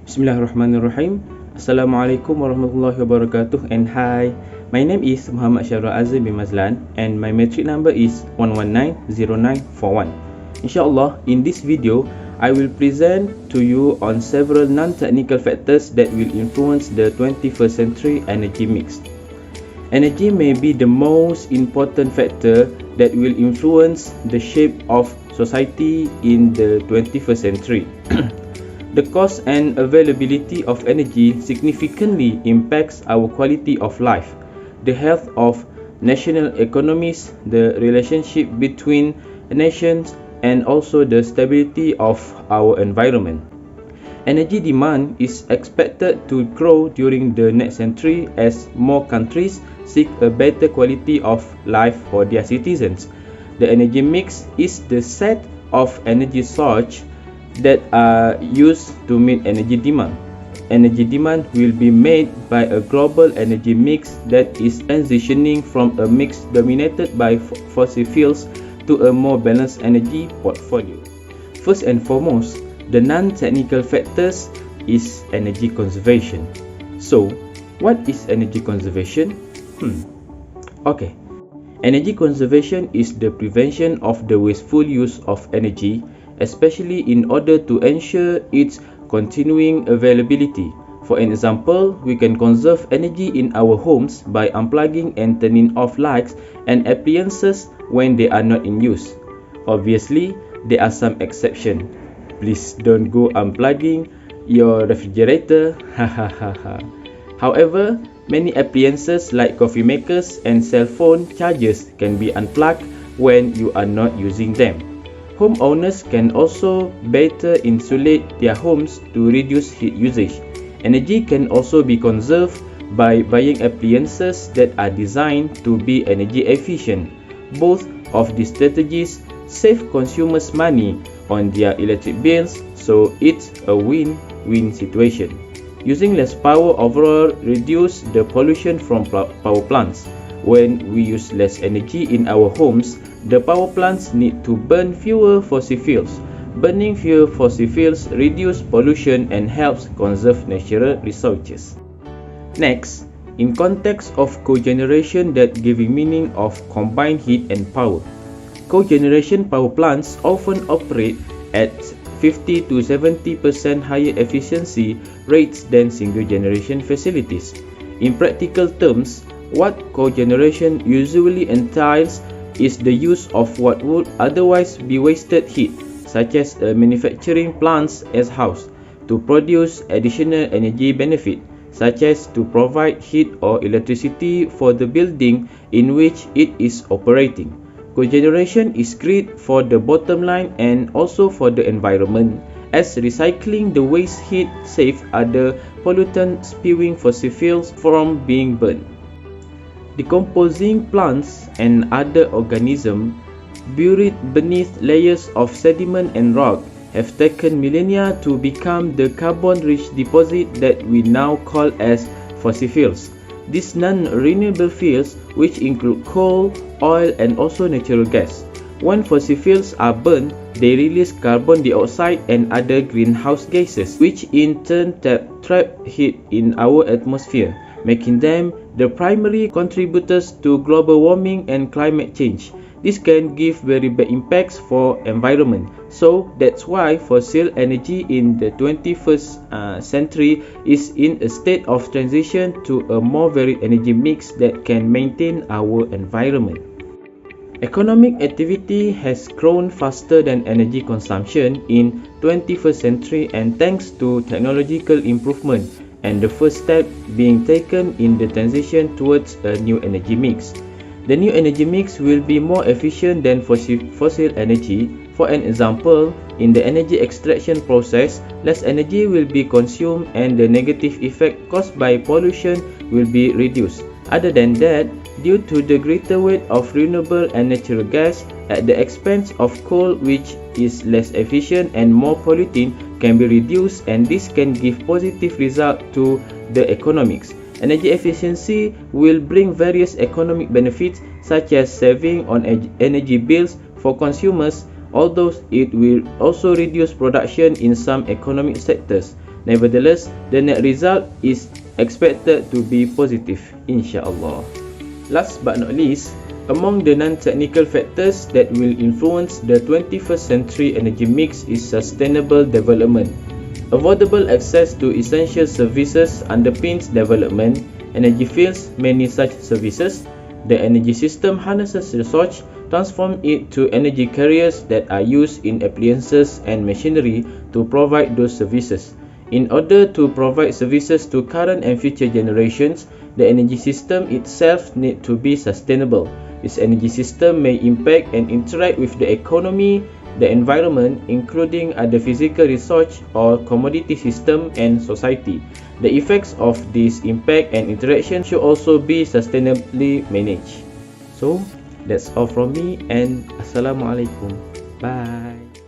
Bismillahirrahmanirrahim. Assalamualaikum warahmatullahi wabarakatuh, and hi. My name is Muhammad Syarul Azim bin Mazlan and my metric number is 1190941. Inshallah, in this video, I will present to you on several non-technical factors that will influence the 21st century energy mix. Energy may be the most important factor that will influence the shape of society in the 21st century. The cost and availability of energy significantly impacts our quality of life, the health of national economies, the relationship between nations, and also the stability of our environment. Energy demand is expected to grow during the next century as more countries seek a better quality of life for their citizens. The energy mix is the set of energy sources that are used to meet energy demand. Energy demand will be made by a global energy mix that is transitioning from a mix dominated by fossil fuels to a more balanced energy portfolio. First and foremost, the non-technical factors is energy conservation. So, what is energy conservation? Okay. Energy conservation is the prevention of the wasteful use of energy, especially in order to ensure its continuing availability. For example, we can conserve energy in our homes by unplugging and turning off lights and appliances when they are not in use. Obviously, there are some exceptions. Please don't go unplugging your refrigerator. However, many appliances like coffee makers and cell phone chargers can be unplugged when you are not using them. Homeowners can also better insulate their homes to reduce heat usage. Energy can also be conserved by buying appliances that are designed to be energy efficient. Both of these strategies save consumers money on their electric bills, so it's a win-win situation. Using less power overall reduces the pollution from power plants. When we use less energy in our homes, the power plants need to burn fewer fossil fuels. Burning fewer fossil fuels reduces pollution and helps conserve natural resources. Next, in context of cogeneration that giving meaning of combined heat and power. Cogeneration power plants often operate at 50 to 70% higher efficiency rates than single generation facilities. In practical terms, what cogeneration usually entails is the use of what would otherwise be wasted heat, such as manufacturing plants as house, to produce additional energy benefit, such as to provide heat or electricity for the building in which it is operating. Cogeneration is great for the bottom line and also for the environment, as recycling the waste heat saves other pollutants spewing fossil fuels from being burned. Decomposing plants and other organisms buried beneath layers of sediment and rock have taken millennia to become the carbon-rich deposit that we now call as fossil fuels. These non-renewable fuels, which include coal, oil, and also natural gas. When fossil fuels are burned, they release carbon dioxide and other greenhouse gases, which in turn trap heat in our atmosphere, making them the primary contributors to global warming and climate change. This can give very bad impacts for environment. So that's why fossil energy in the 21st century is in a state of transition to a more varied energy mix that can maintain our environment. Economic activity has grown faster than energy consumption in 21st century, and thanks to technological improvement and the first step being taken in the transition towards a new energy mix. The new energy mix will be more efficient than fossil energy. For an example, in the energy extraction process, less energy will be consumed and the negative effect caused by pollution will be reduced. Other than that, due to the greater weight of renewable and natural gas at the expense of coal, which is less efficient and more polluting, can be reduced, and this can give positive result to the economics. Energy efficiency will bring various economic benefits such as saving on energy bills for consumers, although it will also reduce production in some economic sectors. Nevertheless, the net result is expected to be positive, inshallah. Last but not least, among the non-technical factors that will influence the 21st century energy mix is sustainable development. Affordable access to essential services underpins development. Energy fields many such services. The energy system harnesses resource, transforms it to energy carriers that are used in appliances and machinery to provide those services. In order to provide services to current and future generations, the energy system itself needs to be sustainable. This energy system may impact and interact with the economy, the environment, including other physical resource or commodity system and society. The effects of this impact and interaction should also be sustainably managed. So, that's all from me, and Assalamualaikum. Bye.